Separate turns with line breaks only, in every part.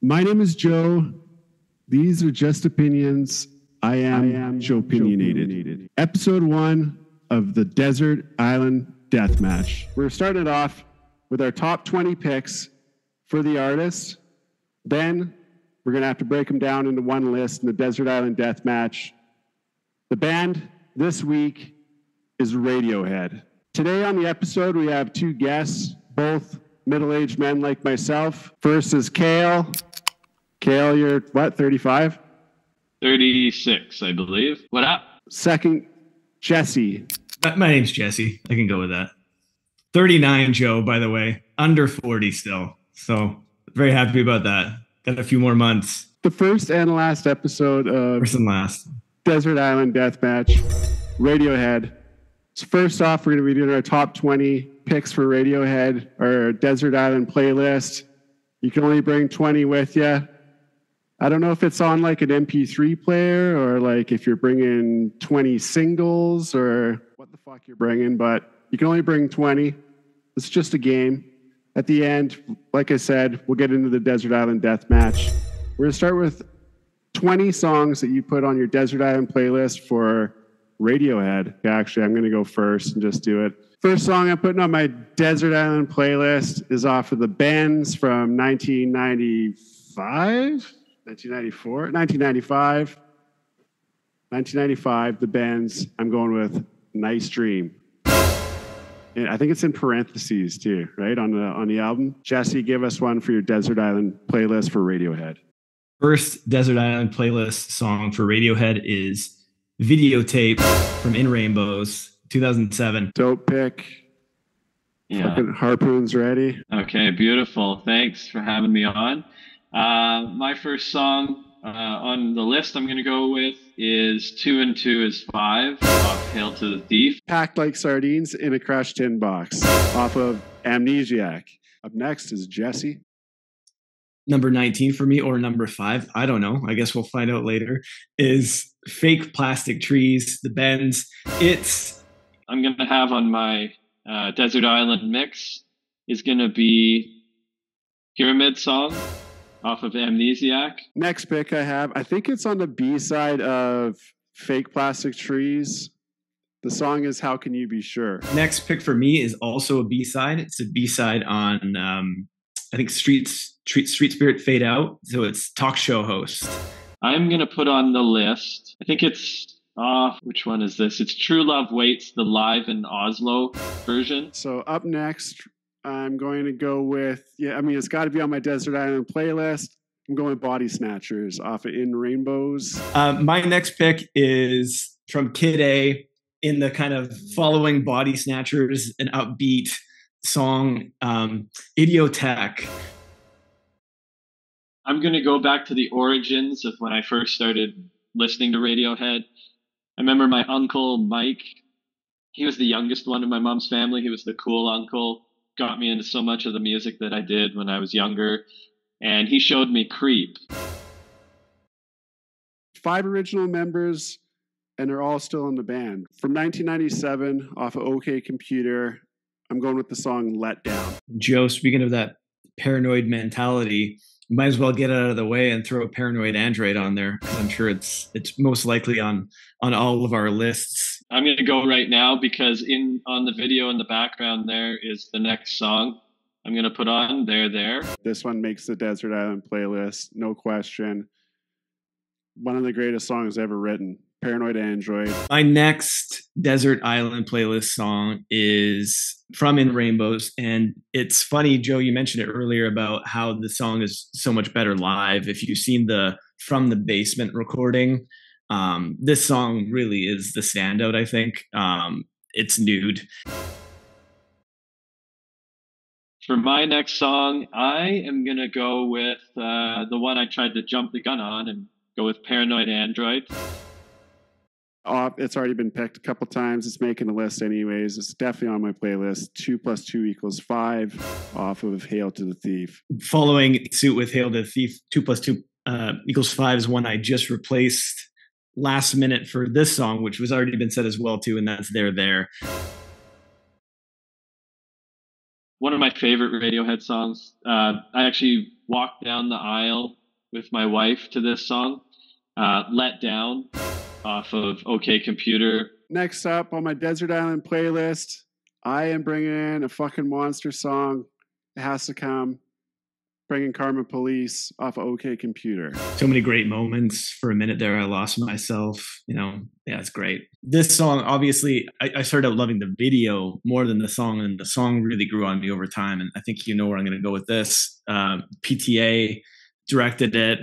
My name is Joe. These are just opinions. I am JOEpinionated. Episode 1 of the Desert Island Deathmatch. We're starting it off with our top 20 picks for the artist. Then we're going to have to break them down into one list in the Desert Island Deathmatch. The band this week is Radiohead. Today on the episode, we have two guests, both middle-aged men like myself. First is Kale. Kale, you're what, 35?
36, I believe. What up?
Second, Jesse.
My name's Jesse. I can go with that. 39, Joe, by the way. Under 40 still. So very happy about that. Got a few more months.
The first and last episode of
First and last.
Desert Island Deathmatch, Radiohead. So first off, we're going to be doing our top 20 picks for Radiohead, our Desert Island playlist. You can only bring 20 with you. I don't know if it's on like an MP3 player or like if you're bringing 20 singles or what the fuck you're bringing, but you can only bring 20. It's just a game. At the end, like I said, we'll get into the Desert Island Deathmatch. We're going to start with 20 songs that you put on your Desert Island playlist for Radiohead. Actually, I'm going to go first and just do it. First song I'm putting on my Desert Island playlist is off of the Bends from 1995? 1994? 1995. 1995, the Bends. I'm going with Nice Dream. And I think it's in parentheses too, right? On the album. Jesse, give us one for your Desert Island playlist for Radiohead.
First Desert Island playlist song for Radiohead is Videotape from In Rainbows, 2007.
Dope pick.
Yeah.
Fucking Harpoons ready.
Okay, beautiful. Thanks for having me on. My first song on the list I'm going to go with is 2 and 2 is 5 off Hail to the Thief.
Packed like sardines in a crushed tin box off of Amnesiac. Up next is Jesse.
Number 19 for me, or number 5, I don't know. I guess we'll find out later, is Fake Plastic Trees, the Bends.
I'm going to have on my Desert Island mix is going to be Pyramid Song off of Amnesiac.
Next pick I have, I think it's on the B-side of Fake Plastic Trees. The song is How Can You Be Sure?
Next pick for me is also a B-side. It's a B-side on, I think, Street Spirit Fade Out. So it's Talk Show Host.
I'm going to put on the list, I think it's, which one is this? It's True Love Waits, the live in Oslo version.
So up next, I'm going to go with, it's got to be on my Desert Island playlist. I'm going with Body Snatchers off of In Rainbows.
My next pick is from Kid A, in the kind of following Body Snatchers, an upbeat song, Idiotech.
I'm going to go back to the origins of when I first started listening to Radiohead. I remember my uncle, Mike. He was the youngest one in my mom's family. He was the cool uncle. Got me into so much of the music that I did when I was younger. And he showed me Creep.
5 original members, and they're all still in the band. From 1997, off of OK Computer, I'm going with the song Let Down.
Joe, speaking of that paranoid mentality, might as well get it out of the way and throw a Paranoid Android on there, because I'm sure it's most likely on all of our lists.
I'm going to go right now because on the video in the background there is the next song I'm going to put on. There.
This one makes the Desert Island playlist, no question. One of the greatest songs ever written. Paranoid Android.
My next Desert Island playlist song is from In Rainbows. And it's funny, Joe, you mentioned it earlier about how the song is so much better live. If you've seen the From the Basement recording, this song really is the standout, I think. It's nude.
For my next song, I am going to go with the one I tried to jump the gun on and go with Paranoid Android.
It's already been picked a couple times. It's making the list anyways. It's definitely on my playlist. 2 + 2 = 5 off of Hail to the Thief.
Following suit with Hail to the Thief, 2 + 2 = 5 is one I just replaced last minute for this song, which was already been said as well too, and that's There.
one of my favorite Radiohead songs. I actually walked down the aisle with my wife to this song, Let Down, off of OK Computer.
Next up on my Desert Island playlist, I am bringing in a fucking monster song. It has to come. Bringing Karma Police off of OK Computer.
So many great moments. For a minute there, I lost myself. Yeah, it's great. This song, obviously, I started out loving the video more than the song, and the song really grew on me over time. And I think you know where I'm going to go with this. PTA directed it.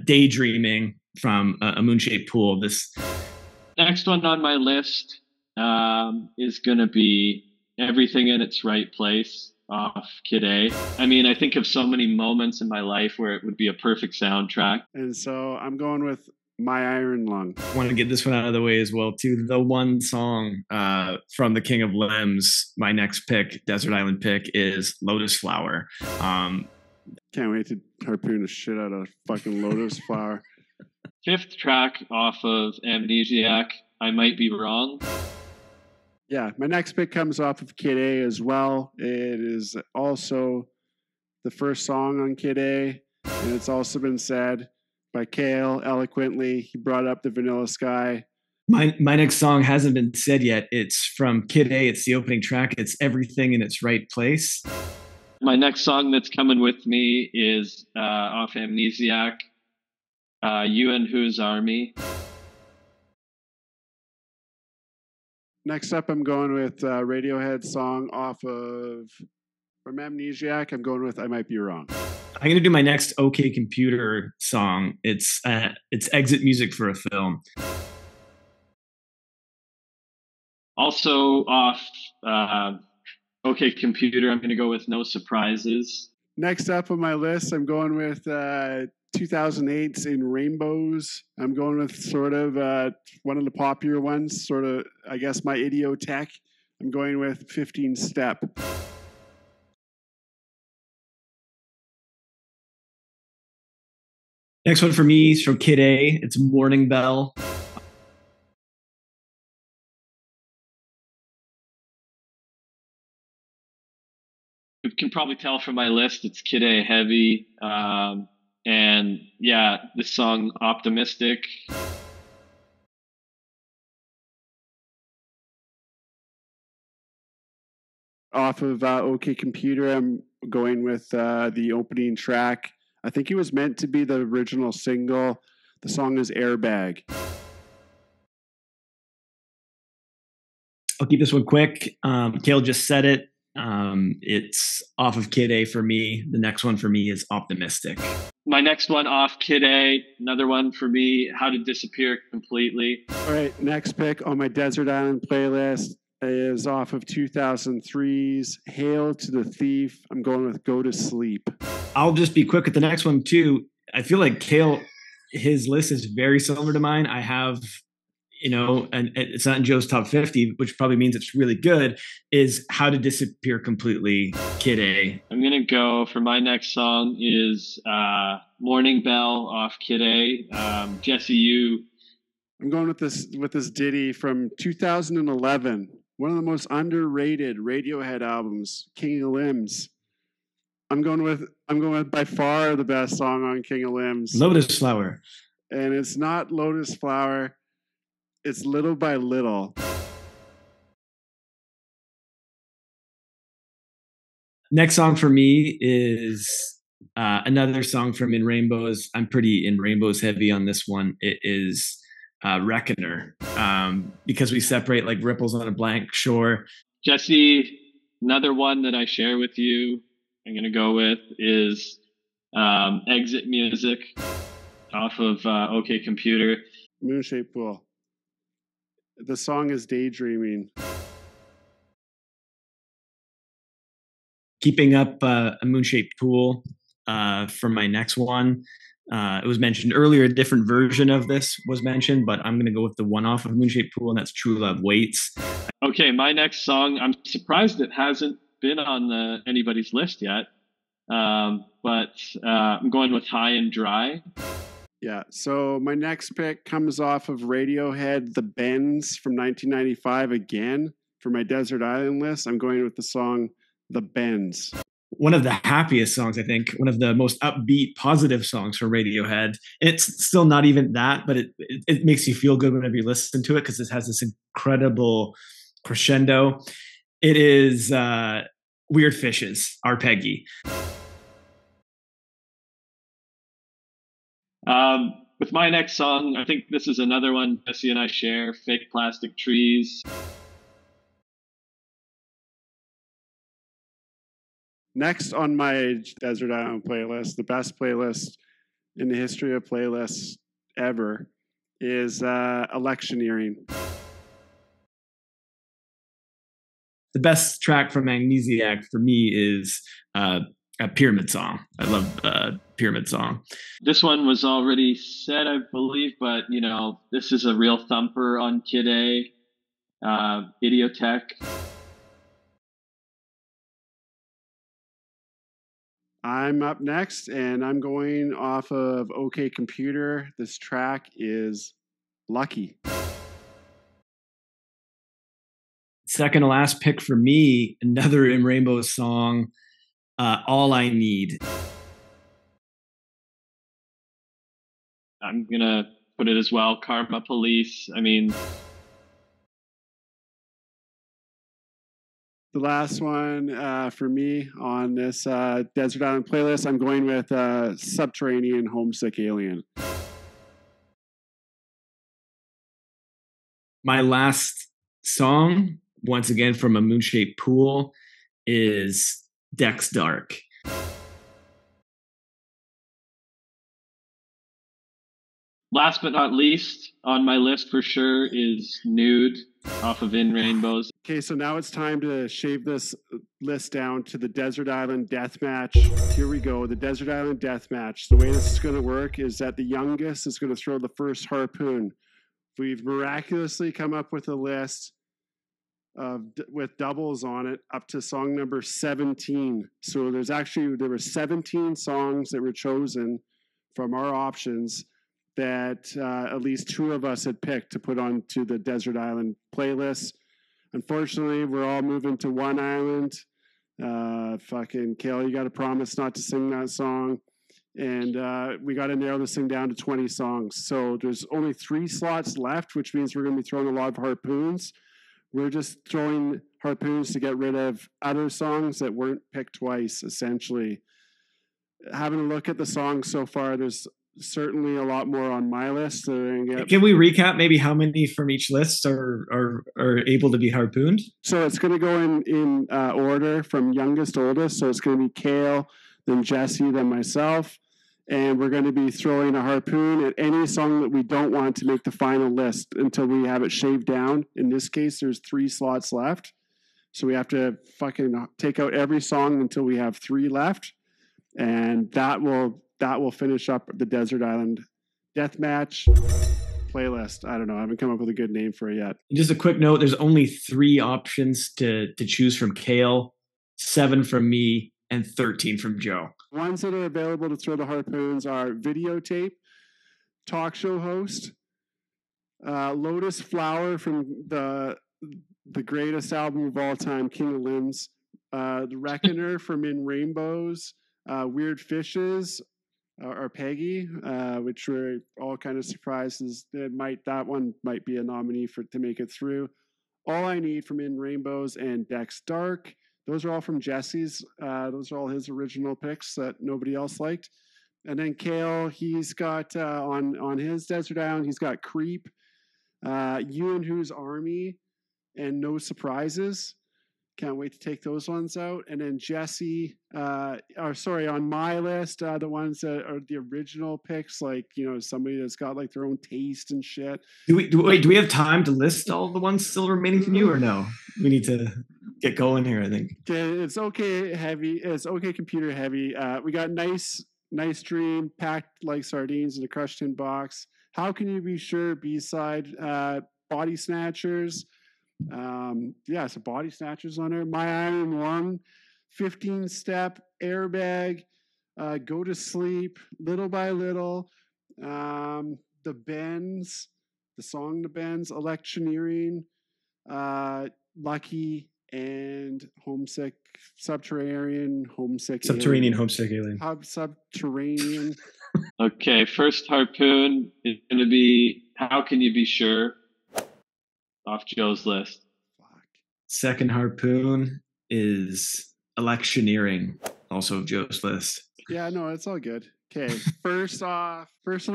Daydreaming from A Moon-Shaped Pool. This
next one on my list is going to be Everything in Its Right Place off Kid A. I mean, I think of so many moments in my life where it would be a perfect soundtrack.
And so I'm going with My Iron Lung.
I want to get this one out of the way as well, too. The one song from The King of Limbs, my next pick, Desert Island pick, is Lotus Flower.
Can't wait to harpoon the shit out of fucking Lotus Flower.
Fifth track off of Amnesiac, I Might Be Wrong.
Yeah, my next pick comes off of Kid A as well. It is also the first song on Kid A, and it's also been said by Kale eloquently. He brought up the Vanilla Sky.
My next song hasn't been said yet. It's from Kid A. It's the opening track. It's Everything in Its Right Place.
My next song that's coming with me is off Amnesiac, You and Whose Army.
Next up, I'm going with Radiohead song off of from Amnesiac. I'm going with I Might Be Wrong.
I'm going to do my next OK Computer song. It's exit music for a film.
Also off OK Computer, I'm going to go with No Surprises.
Next up on my list, I'm going with 2008's In Rainbows. I'm going with sort of one of the popular ones, sort of, I guess, my Idiotech. I'm going with 15 Step.
Next one for me is from Kid A. It's Morning Bell.
You can probably tell from my list, it's Kid A heavy. And yeah, this song, Optimistic.
Off of OK Computer, I'm going with the opening track. I think it was meant to be the original single. The song is Airbag.
I'll keep this one quick. Kale just said it. It's off of Kid A for me. The next one for me is Optimistic.
My next one off Kid A, another one for me, How to Disappear Completely.
All right, next pick on my Desert Island playlist is off of 2003's Hail to the Thief. I'm going with Go to Sleep.
I'll just be quick with the next one too. I feel like Kale, his list is very similar to mine. I have, and it's not in Joe's top 50, which probably means it's really good, is How to Disappear Completely, Kid A.
I'm going to go for my next song is Morning Bell off Kid A. Jesse, you.
I'm going with this ditty from 2011. One of the most underrated Radiohead albums, King of Limbs. I'm going with by far the best song on King of Limbs.
Lotus Flower.
And it's not Lotus Flower. It's Little by Little.
Next song for me is another song from In Rainbows. I'm pretty In Rainbows heavy on this one. It is Reckoner, because we separate like ripples on a blank shore.
Jesse, another one that I share with you, I'm going to go with is Exit Music off of OK Computer.
Moon-Shaped Pool. The song is Daydreaming.
Keeping up A Moon-Shaped Pool for my next one. It was mentioned earlier, a different version of this was mentioned, but I'm going to go with the one off of Moon-Shaped Pool, and that's True Love Waits.
Okay, my next song, I'm surprised it hasn't been on anybody's list yet, but I'm going with High and Dry.
Yeah, so my next pick comes off of Radiohead, The Bends from 1995 again for my Desert Island list. I'm going with the song The Bends.
One of the happiest songs, I think, one of the most upbeat, positive songs from Radiohead. It's still not even that, but it makes you feel good whenever you listen to it because it has this incredible crescendo. It is Weird Fishes, Arpeggi.
With my next song, I think this is another one Jesse and I share, Fake Plastic Trees.
Next on my Desert Island playlist, the best playlist in the history of playlists ever, is Electioneering.
The best track from Amnesiac for me is a Pyramid Song. I love Pyramid Song.
This one was already said, I believe, but you know, this is a real thumper on Kid A, Idiotech.
I'm up next, and I'm going off of OK Computer. This track is Lucky.
Second to last pick for me, another In Rainbows song, All I Need.
I'm going to put it as well, Karma Police. I mean...
The last one for me on this Desert Island playlist, I'm going with Subterranean Homesick Alien.
My last song, once again from A Moonshaped Pool, is Dex Dark.
Last but not least on my list for sure is Nude off of In Rainbows.
Okay, so now it's time to shave this list down to the Desert Island Deathmatch. Here we go, the Desert Island Deathmatch. The way this is going to work is that the youngest is going to throw the first harpoon. We've miraculously come up with a list with doubles on it up to song number 17. So there were 17 songs that were chosen from our options that at least two of us had picked to put onto the Desert Island playlist. Unfortunately, we're all moving to one island. Fucking Kale, you got to promise not to sing that song. And we got to narrow this thing down to 20 songs. So there's only 3 slots left, which means we're going to be throwing a lot of harpoons. We're just throwing harpoons to get rid of other songs that weren't picked twice, essentially. Having a look at the songs so far, there's certainly a lot more on my list.
Can we recap maybe how many from each list are able to be harpooned?
So it's going to go in order from youngest to oldest. So it's going to be Kale, then Jesse, then myself. And we're going to be throwing a harpoon at any song that we don't want to make the final list until we have it shaved down. In this case, there's 3 slots left. So we have to fucking take out every song until we have 3 left. And that will finish up the Desert Island Deathmatch playlist. I don't know. I haven't come up with a good name for it yet.
Just a quick note, there's only 3 options to choose from Kale, 7 from me, and 13 from Joe.
Ones that are available to throw the harpoons are Videotape, Talk Show Host, Lotus Flower from the greatest album of all time, King of Limbs, The Reckoner from In Rainbows, Weird Fishes, or Peggy, which we're all kind of surprised that one might be a nominee to make it through. All I Need from In Rainbows and Dex Dark. Those are all from Jesse's. Those are all his original picks that nobody else liked. And then Kale, he's got on his Desert Island, he's got Creep, You and Who's Army, and No Surprises. Can't wait to take those ones out. And then Jesse, on my list, the ones that are the original picks, like, you know, somebody that's got like their own taste and shit.
Do we have time to list all the ones still remaining from you, or no? We need to get going here, I think.
It's okay heavy. It's okay computer heavy. We got Nice Dream, Packed Like Sardines in a Crushed Tin Box. How Can You Be Sure? B-side, Body Snatchers. So Body Snatchers on there. My Iron Lung, 15 Step, Airbag, Go to Sleep, Little by Little, The Bends, the song The Bends, Electioneering, Lucky, and homesick, subterranean, homesick,
Subterranean, homesick alien.
Subterranean.
Okay, first harpoon is going to be How Can You Be Sure off Joe's list.
Fuck.
Second harpoon is electioneering, also Joe's list.
Yeah, no, it's all good. Okay, first one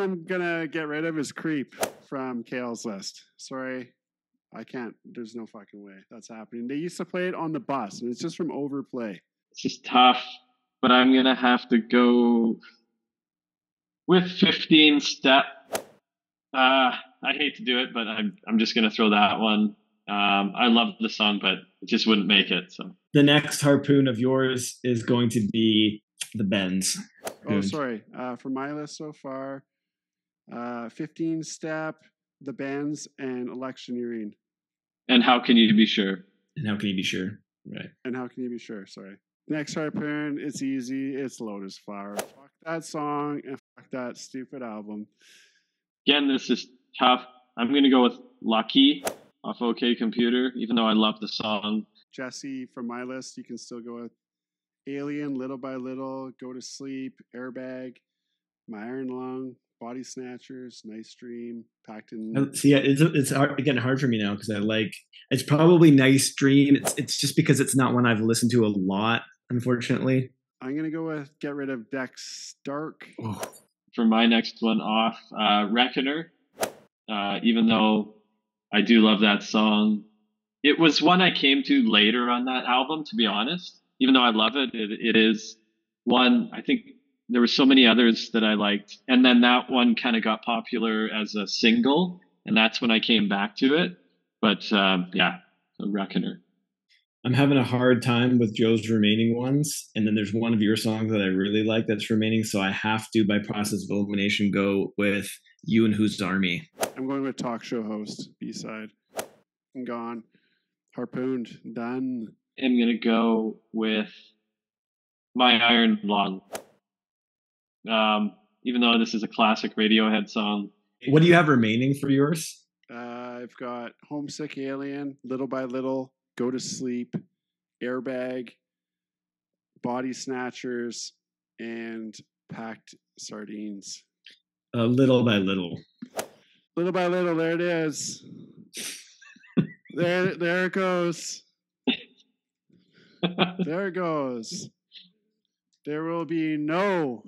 I'm gonna get rid of is Creep from Kale's list. Sorry, I can't. There's no fucking way that's happening. They used to play it on the bus, and it's just from overplay.
It's just tough, but I'm going to have to go with 15 Step. I hate to do it, but I'm just going to throw that one. I love the song, but it just wouldn't make it. So
the next harpoon of yours is going to be the Bends.
Oh, sorry. For my list so far, 15 Step, the Bends, and electioneering.
And How Can You Be Sure?
And How Can You Be Sure? Right.
And How Can You Be Sure? Sorry. Next harpoon, it's easy. It's Lotus Flower. Fuck that song and fuck that stupid album.
Again, this is tough. I'm going to go with Lucky off OK Computer, even though I love the song.
Jesse, from my list, you can still go with Alien, Little by Little, Go to Sleep, Airbag, My Iron Lung, Body Snatchers, Nice Dream, Packed in.
See, it's hard for me now because it's probably Nice Dream. It's just because it's not one I've listened to a lot, unfortunately.
I'm going to go with get rid of Dex Dark.
Oh.
For my next one off, Reckoner, even though I do love that song. It was one I came to later on that album, to be honest. Even though I love it, it is one, I think there were so many others that I liked. And then that one kind of got popular as a single, and that's when I came back to it. But yeah, so Reckoner.
I'm having a hard time with Joe's remaining ones. And then there's one of your songs that I really like that's remaining. So I have to, by process of elimination, go with You and Whose Army.
I'm going with Talk Show Host, B-side. I'm gone. Harpooned. Done.
I'm going to go with My Iron Lung. Even though this is a classic Radiohead song.
What do you have remaining for yours?
I've got Homesick Alien, Little by Little, Go to Sleep, Airbag, Body Snatchers, and Packed Sardines.
Little by Little.
Little by Little, there it is. There it goes. There it goes. There will be no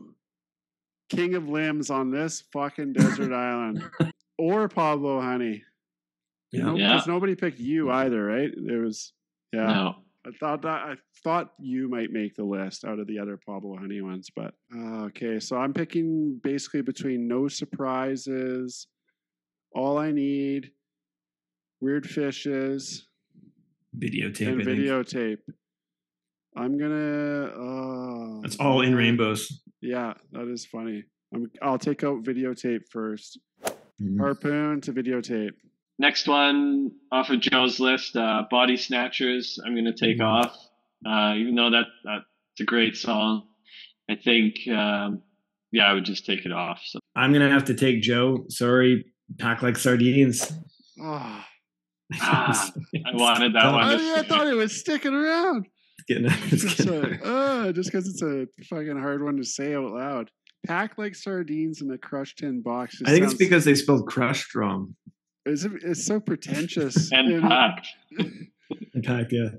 King of Limbs on this fucking desert island. Or Pablo Honey.
Yeah.
Because nobody picked you either, right? There was, yeah.
No.
I thought you might make the list out of the other Pablo Honey ones, but okay. So I'm picking basically between No Surprises, All I Need, Weird Fishes,
Videotape.
and Videotape. I'm gonna.
That's all in Rainbows.
Yeah, that is funny. I'll take out Videotape first.
Mm-hmm.
Harpoon to Videotape.
Next one off of Joe's list, Body Snatchers, I'm going to take off. Even though that's a great song, I think, I would just take it off. So
I'm going to have to take Joe. Sorry, Pack Like Sardines.
Oh.
I wanted that one.
I thought it was sticking around. Just because it's a fucking hard one to say out loud. Pack Like Sardines in a crushed tin box.
I think it's because they spelled crushed wrong.
It's so pretentious.
And packed.
And packed, yeah.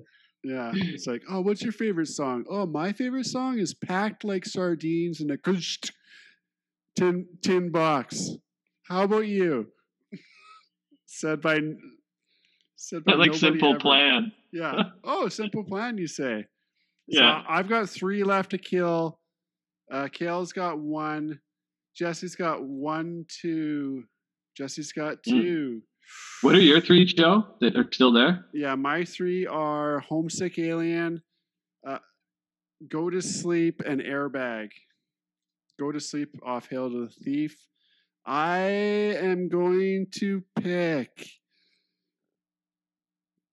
Yeah. It's like, oh, what's your favorite song? Oh, my favorite song is Packed Like Sardines in a crushed tin box. How about you? Said by
like Simple
ever.
Plan.
Yeah. Oh, Simple Plan, you say.
Yeah.
So I've got 3 left to kill. Kale's got 1. Jesse's got 1, 2. Jesse's got 2.
What are your 3, Joe, that are still there?
Yeah, my 3 are Homesick Alien, Go to Sleep, and Airbag. Go to Sleep off Hail to the Thief. I am going to pick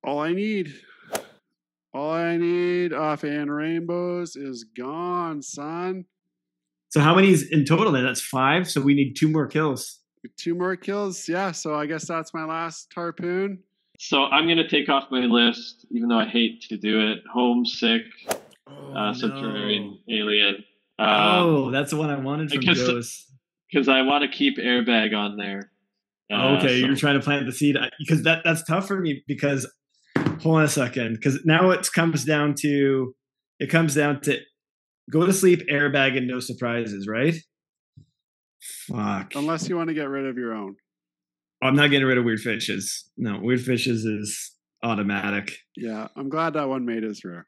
All I Need. All I Need off And Rainbows is gone, son.
So how many is in total then? That's 5, so we need 2 more kills.
2 more kills, yeah. So I guess that's my last harpoon.
So I'm going to take off my list, even though I hate to do it. Homesick, Subterranean Alien.
That's the one I wanted from Joe's.
Because I want to keep Airbag on there.
Okay, you're trying to plant the seed. Because that's tough for me because, hold on a second, because now it comes down to Go to Sleep, Airbag, and No Surprises, right? Fuck.
Unless you want to get rid of your own.
I'm not getting rid of Weird Fishes. No, Weird Fishes is automatic.
Yeah, I'm glad that one made it through.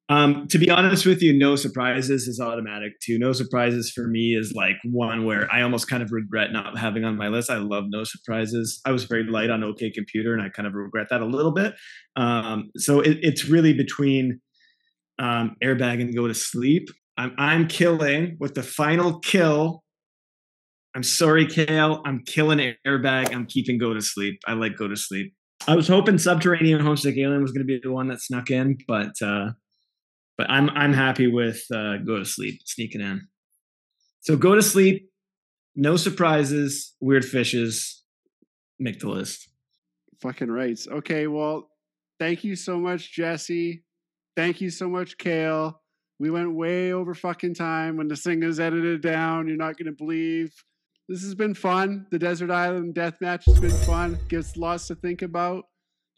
To be honest with you, No Surprises is automatic too. No Surprises for me is like one where I almost kind of regret not having on my list. I love No Surprises. I was very light on OK Computer, and I kind of regret that a little bit. So it's really between Airbag and Go to Sleep. I'm killing with the final kill. I'm sorry, Kale. I'm killing Airbag. I'm keeping Go to Sleep. I like Go to Sleep. I was hoping Subterranean Homesick Alien was going to be the one that snuck in, but I'm happy with Go to Sleep sneaking in. So Go to Sleep, No Surprises, Weird Fishes, make the list.
Fucking right. Okay, well, thank you so much, Jesse. Thank you so much, Kale. We went way over fucking time. When this thing is edited down, you're not going to believe. This has been fun. The Desert Island Deathmatch has been fun. Gives lots to think about.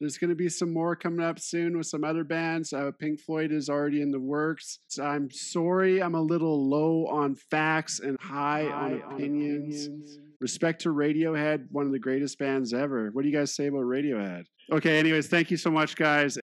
There's going to be some more coming up soon with some other bands. Pink Floyd is already in the works. So I'm sorry I'm a little low on facts and high on opinions. Respect to Radiohead, one of the greatest bands ever. What do you guys say about Radiohead? Okay, anyways, thank you so much, guys.